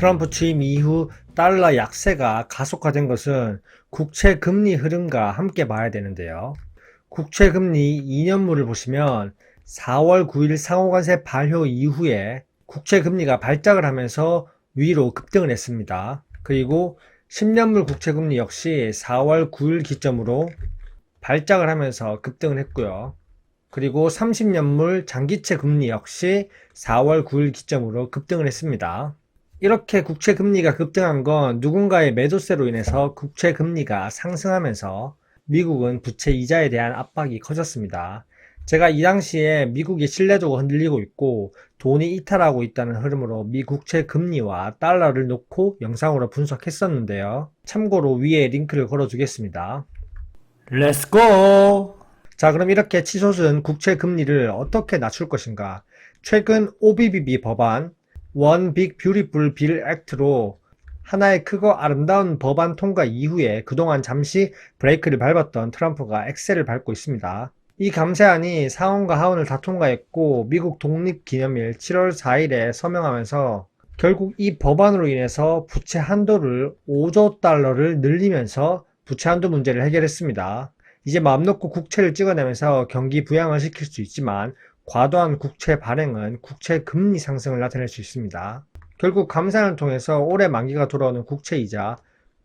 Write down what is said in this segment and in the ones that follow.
트럼프 취임 이후 달러 약세가 가속화된 것은 국채 금리 흐름과 함께 봐야 되는데요. 국채 금리 2년물을 보시면 4월 9일 상호관세 발효 이후에 국채 금리가 발작을 하면서 위로 급등을 했습니다. 그리고 10년물 국채 금리 역시 4월 9일 기점으로 발작을 하면서 급등을 했고요. 그리고 30년물 장기채 금리 역시 4월 9일 기점으로 급등을 했습니다. 이렇게 국채 금리가 급등한 건 누군가의 매도세로 인해서 국채 금리가 상승하면서 미국은 부채 이자에 대한 압박이 커졌습니다. 제가 이 당시에 미국의 신뢰도가 흔들리고 있고 돈이 이탈하고 있다는 흐름으로 미 국채 금리와 달러를 놓고 영상으로 분석했었는데요. 참고로 위에 링크를 걸어두겠습니다. 렛츠고! 자, 그럼 이렇게 치솟은 국채 금리를 어떻게 낮출 것인가? 최근 OBBB 법안 One Big Beautiful Bill Act로 하나의 크고 아름다운 법안 통과 이후에 그동안 잠시 브레이크를 밟았던 트럼프가 엑셀을 밟고 있습니다. 이 감세안이 상원과 하원을 다 통과했고 미국 독립기념일 7월 4일에 서명하면서 결국 이 법안으로 인해서 부채 한도를 5조 달러를 늘리면서 부채 한도 문제를 해결했습니다. 이제 마음 놓고 국채를 찍어내면서 경기 부양을 시킬 수 있지만 과도한 국채 발행은 국채 금리 상승을 나타낼 수 있습니다. 결국 감세안을 통해서 올해 만기가 돌아오는 국채이자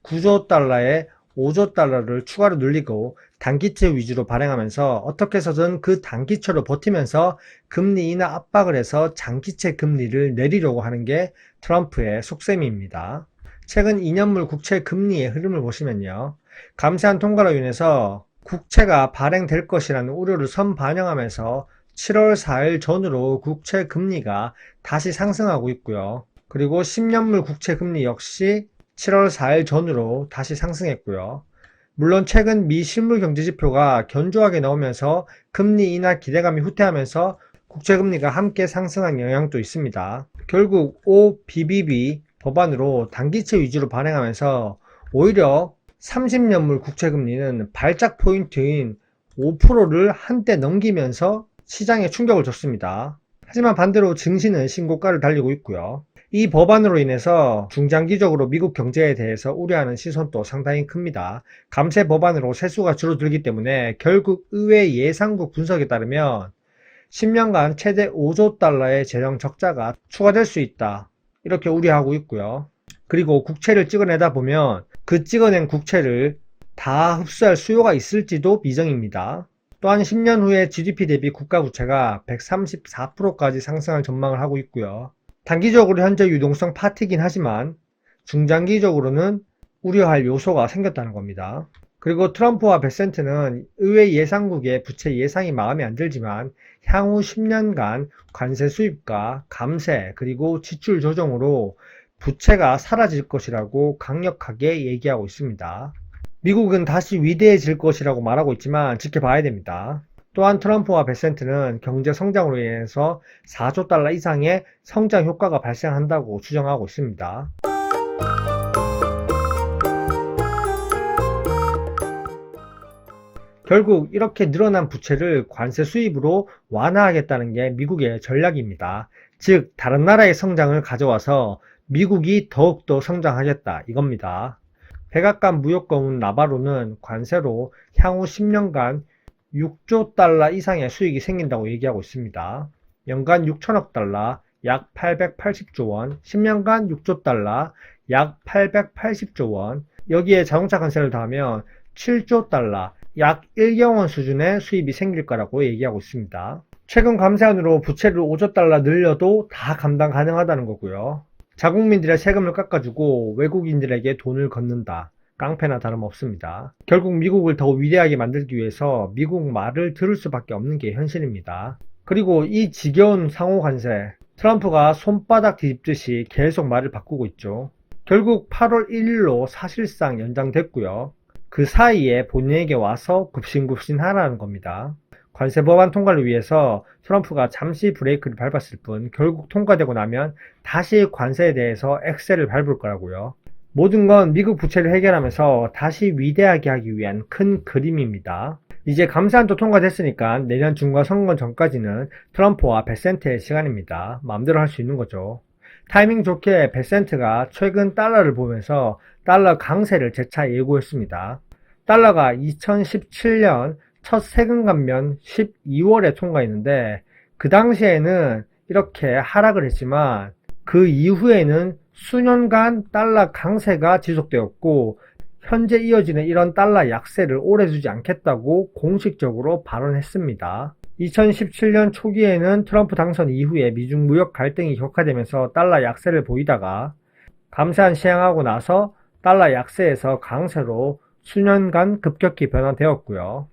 9조 달러에 5조 달러를 추가로 늘리고 단기채 위주로 발행하면서 어떻게 해서든 그 단기채로 버티면서 금리 인하 압박을 해서 장기채 금리를 내리려고 하는 게 트럼프의 속셈입니다. 최근 2년물 국채 금리의 흐름을 보시면요. 감세안 통과로 인해서 국채가 발행될 것이라는 우려를 선반영하면서 7월 4일 전후로 국채 금리가 다시 상승하고 있고요. 그리고 10년물 국채 금리 역시 7월 4일 전후로 다시 상승했고요. 물론 최근 미 실물 경제 지표가 견조하게 나오면서 금리 인하 기대감이 후퇴하면서 국채 금리가 함께 상승한 영향도 있습니다. 결국 OBBB 법안으로 단기채 위주로 발행하면서 오히려 30년물 국채 금리는 발작 포인트인 5%를 한때 넘기면서 시장에 충격을 줬습니다. 하지만 반대로 증시는 신고가를 달리고 있고요. 이 법안으로 인해서 중장기적으로 미국 경제에 대해서 우려하는 시선도 상당히 큽니다. 감세 법안으로 세수가 줄어들기 때문에 결국 의회 예상국 분석에 따르면 10년간 최대 5조 달러의 재정 적자가 추가될 수 있다. 이렇게 우려하고 있고요. 그리고 국채를 찍어내다 보면 그 찍어낸 국채를 다 흡수할 수요가 있을지도 미정입니다. 또한 10년 후에 GDP 대비 국가 부채가 134%까지 상승할 전망을 하고 있고요. 단기적으로 현재 유동성 파티긴 하지만 중장기적으로는 우려할 요소가 생겼다는 겁니다. 그리고 트럼프와 베센트는 의회 예상국의 부채 예상이 마음에 안 들지만 향후 10년간 관세 수입과 감세 그리고 지출 조정으로 부채가 사라질 것이라고 강력하게 얘기하고 있습니다. 미국은 다시 위대해질 것이라고 말하고 있지만 지켜봐야 됩니다. 또한 트럼프와 베센트는 경제 성장으로 인해서 4조 달러 이상의 성장 효과가 발생한다고 추정하고 있습니다. 결국 이렇게 늘어난 부채를 관세 수입으로 완화하겠다는 게 미국의 전략입니다. 즉 다른 나라의 성장을 가져와서 미국이 더욱더 성장하겠다 이겁니다. 백악관 무역고문 나바로는 관세로 향후 10년간 6조 달러 이상의 수익이 생긴다고 얘기하고 있습니다. 연간 6천억 달러, 약 880조 원, 10년간 6조 달러, 약 880조 원, 여기에 자동차 관세를 더하면 7조 달러, 약 1경원 수준의 수입이 생길 거라고 얘기하고 있습니다. 최근 감세안으로 부채를 5조 달러 늘려도 다 감당 가능하다는 거고요. 자국민들의 세금을 깎아주고 외국인들에게 돈을 걷는다. 깡패나 다름없습니다. 결국 미국을 더 위대하게 만들기 위해서 미국 말을 들을 수밖에 없는 게 현실입니다. 그리고 이 지겨운 상호 관세, 트럼프가 손바닥 뒤집듯이 계속 말을 바꾸고 있죠. 결국 8월 1일로 사실상 연장됐고요. 그 사이에 본인에게 와서 굽신굽신 하라는 겁니다. 관세 법안 통과를 위해서 트럼프가 잠시 브레이크를 밟았을 뿐 결국 통과되고 나면 다시 관세에 대해서 엑셀을 밟을 거라고요. 모든 건 미국 부채를 해결하면서 다시 위대하게 하기 위한 큰 그림입니다. 이제 감세안도 통과됐으니까 내년 중간 선거 전까지는 트럼프와 베센트의 시간입니다. 마음대로 할 수 있는 거죠. 타이밍 좋게 베센트가 최근 달러를 보면서 달러 강세를 재차 예고했습니다. 달러가 2017년 첫 세금 감면 12월에 통과했는데 그 당시에는 이렇게 하락을 했지만 그 이후에는 수년간 달러 강세가 지속되었고 현재 이어지는 이런 달러 약세를 오래 두지 않겠다고 공식적으로 발언했습니다. 2017년 초기에는 트럼프 당선 이후에 미중 무역 갈등이 격화되면서 달러 약세를 보이다가 감세안 시행하고 나서 달러 약세에서 강세로 수년간 급격히 변화되었고요.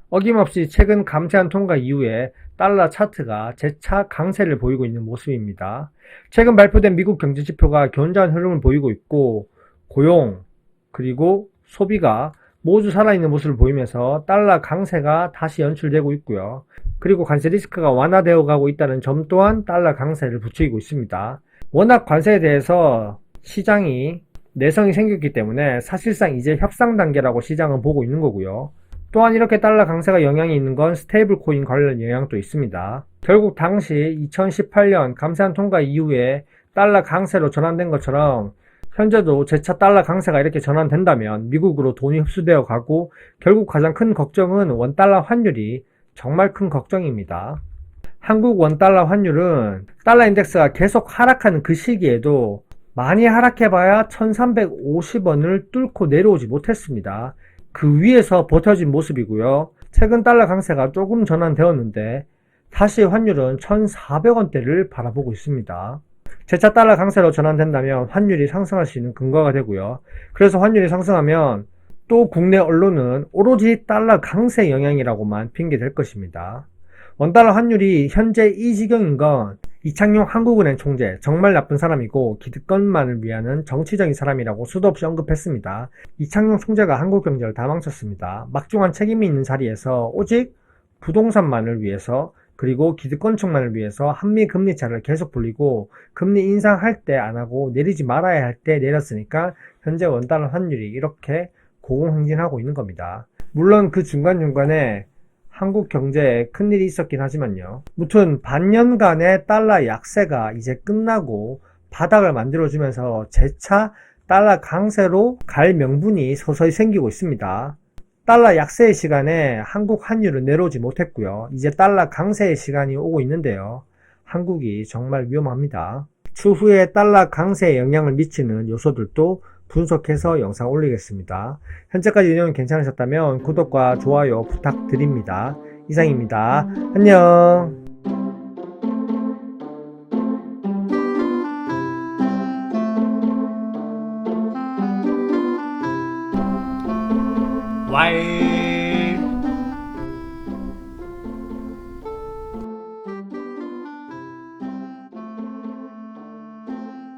어김없이 최근 감세안 통과 이후에 달러 차트가 재차 강세를 보이고 있는 모습입니다. 최근 발표된 미국 경제 지표가 견조한 흐름을 보이고 있고 고용 그리고 소비가 모두 살아있는 모습을 보이면서 달러 강세가 다시 연출되고 있고요. 그리고 관세 리스크가 완화되어 가고 있다는 점 또한 달러 강세를 부추기고 있습니다. 워낙 관세에 대해서 시장이 내성이 생겼기 때문에 사실상 이제 협상 단계라고 시장은 보고 있는 거고요. 또한 이렇게 달러 강세가 영향이 있는 건 스테이블 코인 관련 영향도 있습니다. 결국 당시 2018년 감세안 통과 이후에 달러 강세로 전환된 것처럼 현재도 재차 달러 강세가 이렇게 전환된다면 미국으로 돈이 흡수되어 가고 결국 가장 큰 걱정은 원달러 환율이 정말 큰 걱정입니다. 한국 원달러 환율은 달러 인덱스가 계속 하락하는 그 시기에도 많이 하락해봐야 1350원을 뚫고 내려오지 못했습니다. 그 위에서 버텨진 모습이고요. 최근 달러 강세가 조금 전환되었는데 다시 환율은 1400원대를 바라보고 있습니다. 재차 달러 강세로 전환된다면 환율이 상승할 수 있는 근거가 되고요. 그래서 환율이 상승하면 또 국내 언론은 오로지 달러 강세 영향이라고만 핑계댈 것입니다. 원달러 환율이 현재 이 지경인 건 이창용 한국은행 총재 정말 나쁜 사람이고 기득권만을 위하는 정치적인 사람이라고 수도 없이 언급했습니다. 이창용 총재가 한국 경제를 다 망쳤습니다. 막중한 책임이 있는 자리에서 오직 부동산만을 위해서 그리고 기득권층만을 위해서 한미 금리 차를 계속 불리고 금리 인상할 때 안 하고 내리지 말아야 할 때 내렸으니까 현재 원달러 환율이 이렇게 고공행진하고 있는 겁니다. 물론 그 중간중간에 한국 경제에 큰일이 있었긴 하지만요. 무튼 반년간의 달러 약세가 이제 끝나고 바닥을 만들어주면서 재차 달러 강세로 갈 명분이 서서히 생기고 있습니다. 달러 약세의 시간에 한국 환율은 내려오지 못했고요. 이제 달러 강세의 시간이 오고 있는데요. 한국이 정말 위험합니다. 추후에 달러 강세에 영향을 미치는 요소들도 분석해서 영상 올리겠습니다. 현재까지 내용이 괜찮으셨다면 구독과 좋아요 부탁드립니다. 이상입니다. 안녕. 와이